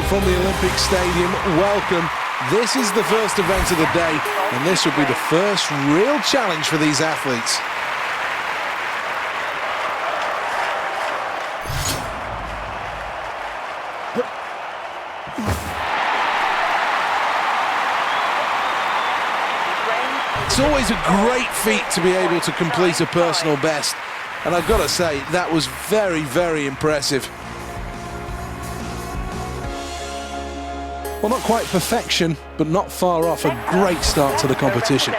from the Olympic Stadium. Welcome. This is the first event of the day, and this will be the first real challenge for these athletes. It's always a great feat to be able to complete a personal best, and I've got to say, that was very, very impressive. Well, not quite perfection, but not far off. A great start to the competition.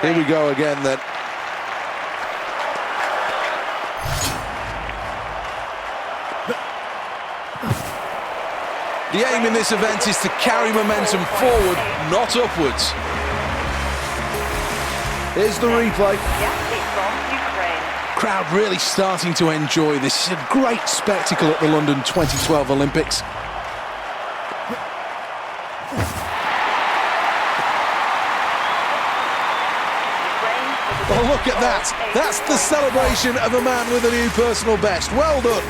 Here we go again then. The aim in this event is to carry momentum forward, not upwards. Here's the replay. Crowd really starting to enjoy this. It's a great spectacle at the London 2012 Olympics. Oh, look at that. That's the celebration of a man with a new personal best. Well done.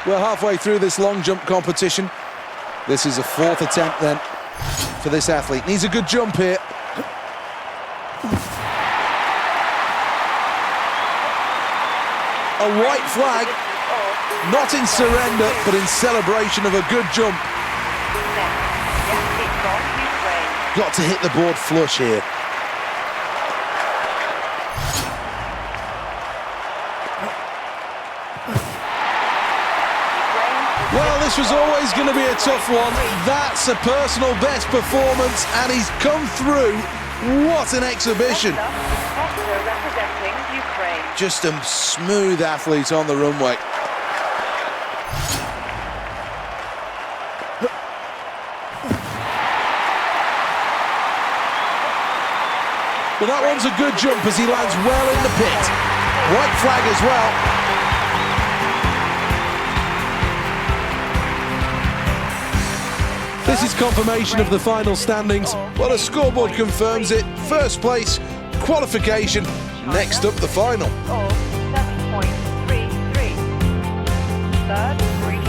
We're halfway through this long jump competition. This is a fourth attempt then for this athlete. Needs a good jump here. A white flag, not in surrender, but in celebration of a good jump. Got to hit the board flush here. Well, this was always going to be a tough one. That's a personal best performance, and he's come through. What an exhibition. Just a smooth athlete on the runway. Well, that one's a good jump as he lands well in the pit. White flag as well. This is confirmation of the final standings. Well, the scoreboard confirms it. First place, qualification. Next up, the final. 7.33. Third, Greece.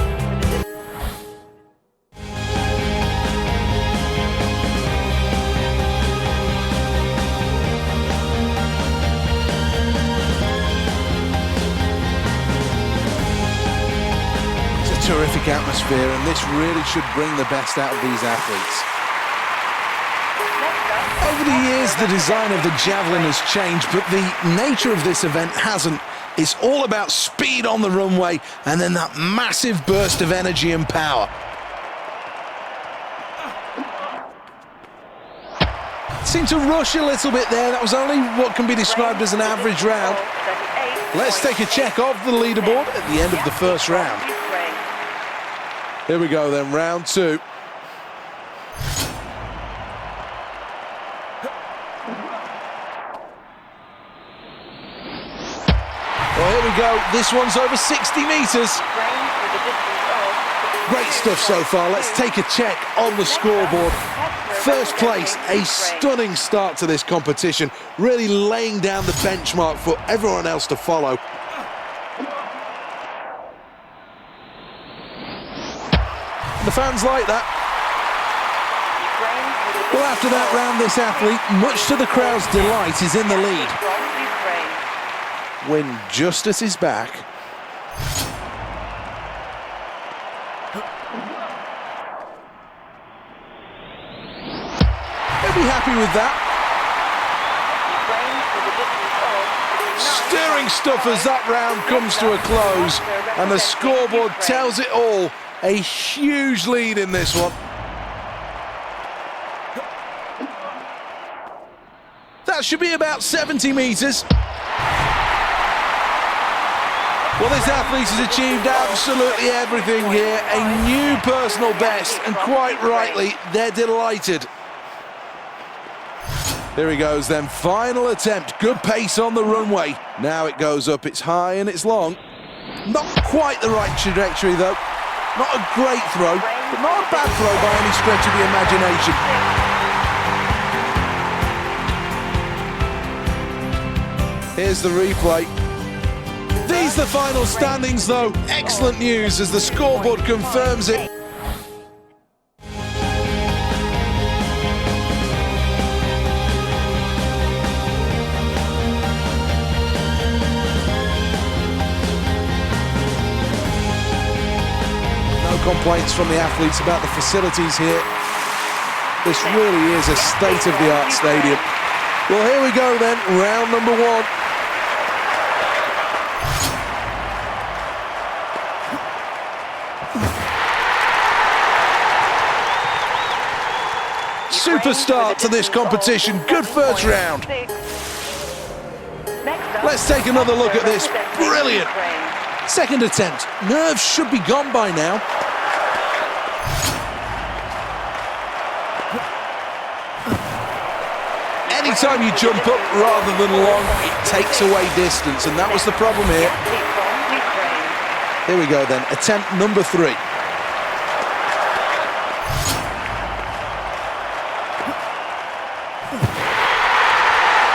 Terrific atmosphere, and this really should bring the best out of these athletes. Over the years, the design of the javelin has changed, but the nature of this event hasn't. It's all about speed on the runway and then that massive burst of energy and power. Seemed to rush a little bit there. That was only what can be described as an average round. Let's take a check of the leaderboard at the end of the first round. Here we go then, round two. Well, here we go. This one's over 60 meters. Great stuff so far. Let's take a check on the scoreboard. First place, a stunning start to this competition, really laying down the benchmark for everyone else to follow. The fans like that. Well, after that round, this athlete, much to the crowd's delight, is in the lead. Win just at his back. He'll be happy with that. Stirring stuff as that round comes to a close, and the scoreboard tells it all. A huge lead in this one. That should be about 70 meters. Well, this athlete has achieved absolutely everything here. A new personal best, and quite rightly, they're delighted. Here he goes then, final attempt. Good pace on the runway. Now it goes up, it's high and it's long. Not quite the right trajectory though. Not a great throw, but not a bad throw by any stretch of the imagination. Here's the replay. These are the final standings, though. Excellent news as the scoreboard confirms it. No complaints from the athletes about the facilities here. This really is a state-of-the-art stadium. Well, here we go then, round number one. Super start to this competition. Good first round. Let's take another look at this. Brilliant. Second attempt. Nerves should be gone by now. Anytime you jump up rather than long, it takes away distance, and that was the problem here. Here we go then, attempt number 3.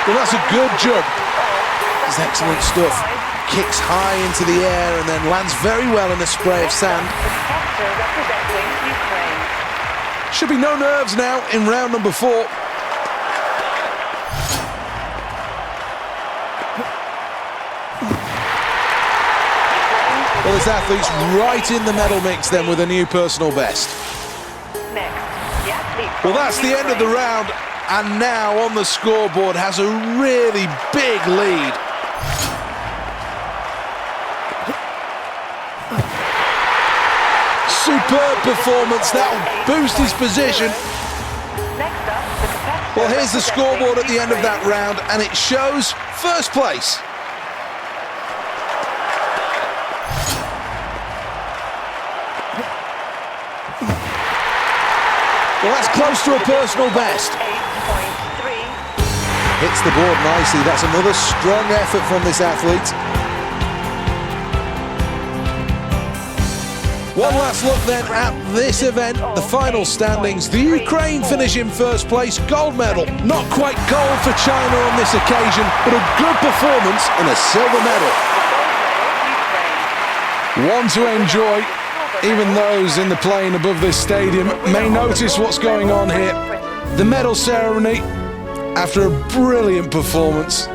Well, that's a good jump. It's excellent stuff. Kicks high into the air and then lands very well in a spray of sand. Should be no nerves now in round number 4. Well, this athlete's right in the medal mix then with a new personal best. Well, that's the end of the round, and now on the scoreboard has a really big lead. Superb performance, that will boost his position. Well, here's the scoreboard at the end of that round, and it shows first place. Well, that's close to a personal best. Hits the board nicely. That's another strong effort from this athlete. One last look then at this event, the final standings. The Ukraine finish in first place, gold medal. Not quite gold for China on this occasion, but a good performance and a silver medal. One to enjoy. Even those in the plane above this stadium may notice what's going on here. The medal ceremony after a brilliant performance.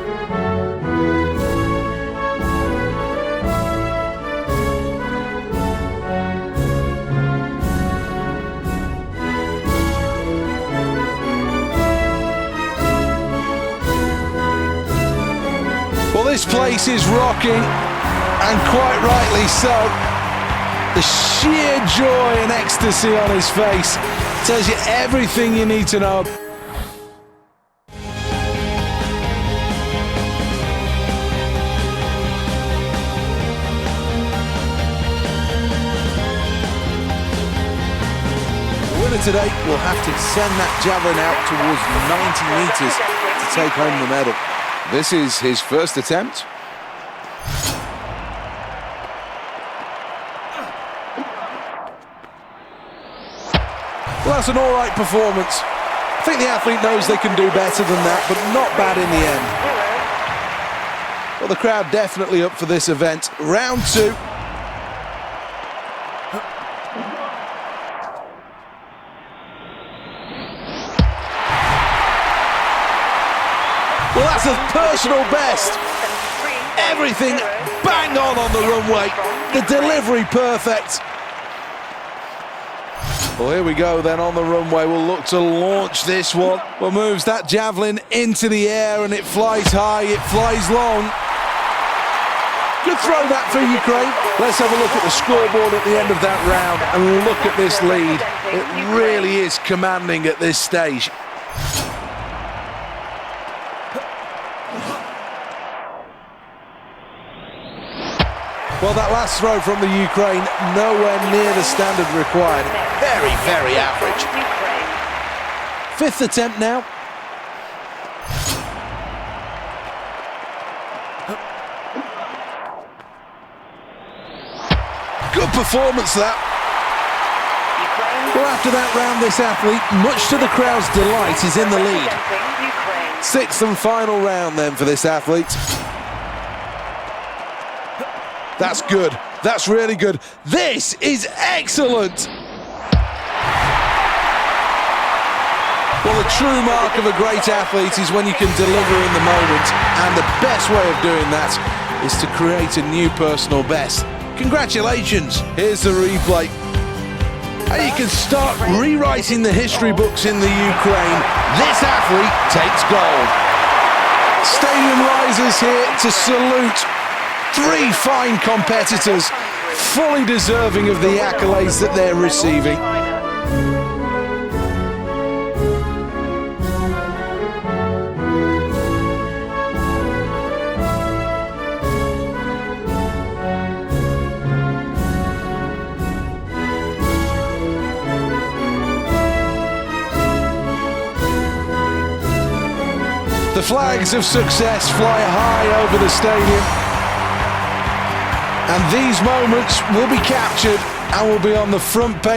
Well, this place is rocking, and quite rightly so. The sheer joy and ecstasy on his face tells you everything you need to know. The winner today will have to send that javelin out towards 90 meters to take home the medal. This is his first attempt. Well, that's an all-right performance. I think the athlete knows they can do better than that, but not bad in the end. Well, the crowd definitely up for this event. Round 2. Well, that's a personal best. Everything bang on the runway. The delivery perfect. Well, here we go then on the runway. We'll look to launch this one. Well, moves that javelin into the air and it flies high, it flies long. Good throw that for Ukraine. Let's have a look at the scoreboard at the end of that round and look at this lead. It really is commanding at this stage. Well, that last throw from the Ukraine, nowhere near the standard required. Very, very average. 5th attempt now. Good performance, that. Well, after that round, this athlete, much to the crowd's delight, is in the lead. 6th and final round then for this athlete. That's good. That's really good. This is excellent. Well, the true mark of a great athlete is when you can deliver in the moment, and the best way of doing that is to create a new personal best. Congratulations. Here's the replay. And you can start rewriting the history books in the Ukraine. This athlete takes gold. Stadium rises here to salute three fine competitors, fully deserving of the accolades that they're receiving. The flags of success fly high over the stadium, and these moments will be captured and will be on the front page